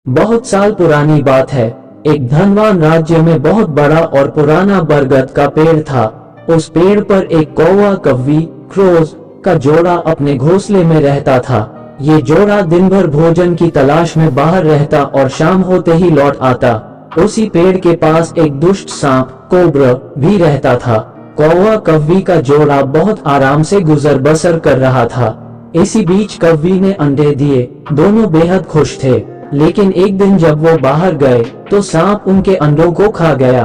बहुत साल पुरानी बात है। एक धनवान राज्य में बहुत बड़ा और पुराना बरगद का पेड़ था। उस पेड़ पर एक कौवा कव्वी क्रोज का जोड़ा अपने घोंसले में रहता था। ये जोड़ा दिन भर भोजन की तलाश में बाहर रहता और शाम होते ही लौट आता। उसी पेड़ के पास एक दुष्ट सांप कोब्रा भी रहता था। कौवा कव्वी का जोड़ा बहुत आराम से गुजर बसर कर रहा था। इसी बीच कव्वी ने अंडे दिए। दोनों बेहद खुश थे, लेकिन एक दिन जब वो बाहर गए तो सांप उनके अंडों को खा गया।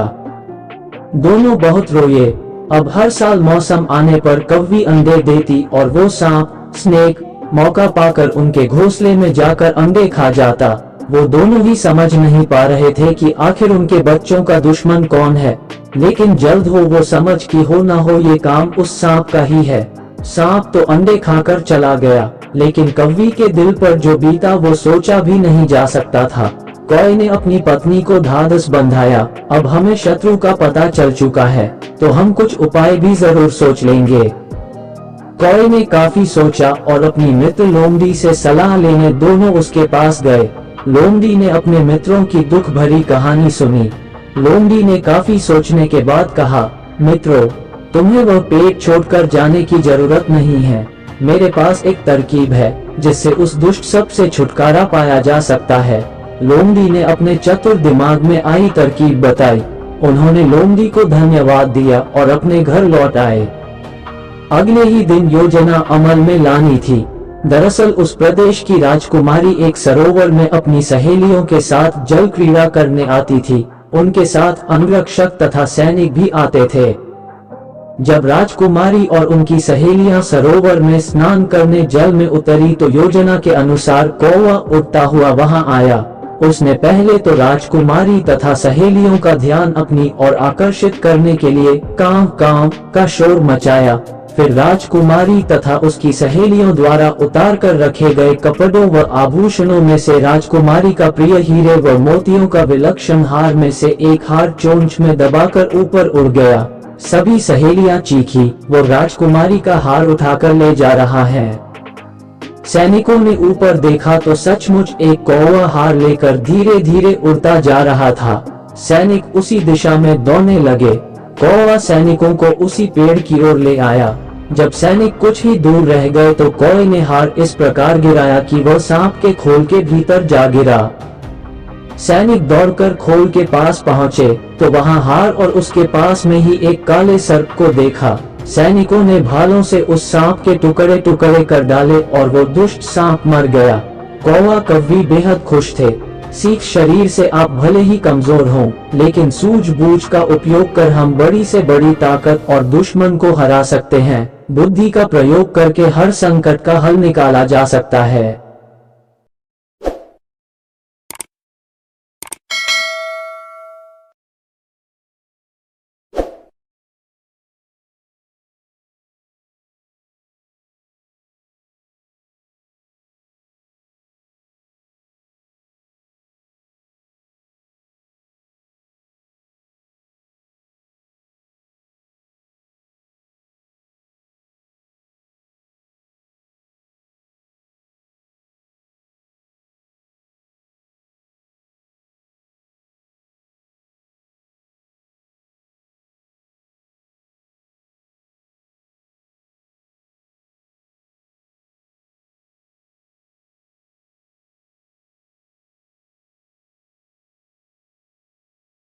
दोनों बहुत रोए। अब हर साल मौसम आने पर कव्वी अंडे देती और वो सांप स्नेक मौका पाकर उनके घोंसले में जाकर अंडे खा जाता। वो दोनों ही समझ नहीं पा रहे थे कि आखिर उनके बच्चों का दुश्मन कौन है, लेकिन जल्द हो वो समझ कि हो ना हो ये काम उस सांप का ही है। सांप तो अंडे खाकर चला गया, लेकिन कव्वी के दिल पर जो बीता वो सोचा भी नहीं जा सकता था। कौवे ने अपनी पत्नी को ढांढस बंधाया। अब हमें शत्रु का पता चल चुका है, तो हम कुछ उपाय भी जरूर सोच लेंगे। कौवे ने काफी सोचा और अपनी मित्र लोमड़ी से सलाह लेने दोनों उसके पास गए। लोमड़ी ने अपने मित्रों की दुख भरी कहानी सुनी। लोमड़ी ने काफी सोचने के बाद कहा, मित्रों, तुम्हें वह पेड़ छोड़कर जाने की जरूरत नहीं है। मेरे पास एक तरकीब है जिससे उस दुष्ट सब से छुटकारा पाया जा सकता है। लोमड़ी ने अपने चतुर दिमाग में आई तरकीब बताई। उन्होंने लोमड़ी को धन्यवाद दिया और अपने घर लौट आए। अगले ही दिन योजना अमल में लानी थी। दरअसल उस प्रदेश की राजकुमारी एक सरोवर में अपनी सहेलियों के साथ जल क्रीड़ा करने आती थी। उनके साथ अंगरक्षक तथा सैनिक भी आते थे। जब राजकुमारी और उनकी सहेलियां सरोवर में स्नान करने जल में उतरी तो योजना के अनुसार कौवा उड़ता हुआ वहां आया। उसने पहले तो राजकुमारी तथा सहेलियों का ध्यान अपनी ओर आकर्षित करने के लिए कांव कांव का शोर मचाया। फिर राजकुमारी तथा उसकी सहेलियों द्वारा उतार कर रखे गए कपड़ों व आभूषणों में से राजकुमारी का प्रिय हीरे व मोतियों का विलक्षण हार में से एक हार चोंच में दबाकर ऊपर उड़ गया। सभी सहेलियां चीखी, वो राजकुमारी का हार उठाकर ले जा रहा है। सैनिकों ने ऊपर देखा तो सचमुच एक कौवा हार लेकर धीरे धीरे उड़ता जा रहा था। सैनिक उसी दिशा में दौड़ने लगे। कौवा सैनिकों को उसी पेड़ की ओर ले आया। जब सैनिक कुछ ही दूर रह गए तो कौवे ने हार इस प्रकार गिराया कि वह सांप के खोल के भीतर जा गिरा। सैनिक दौड़कर खोल के पास पहुंचे तो वहां हार और उसके पास में ही एक काले सर्प को देखा। सैनिकों ने भालों से उस सांप के टुकड़े टुकड़े कर डाले और वो दुष्ट सांप मर गया। कौवा कव्वी बेहद खुश थे। सीख शरीर से आप भले ही कमजोर हों, लेकिन सूझबूझ का उपयोग कर हम बड़ी से बड़ी ताकत और दुश्मन को हरा सकते हैं। बुद्धि का प्रयोग करके हर संकट का हल निकाला जा सकता है।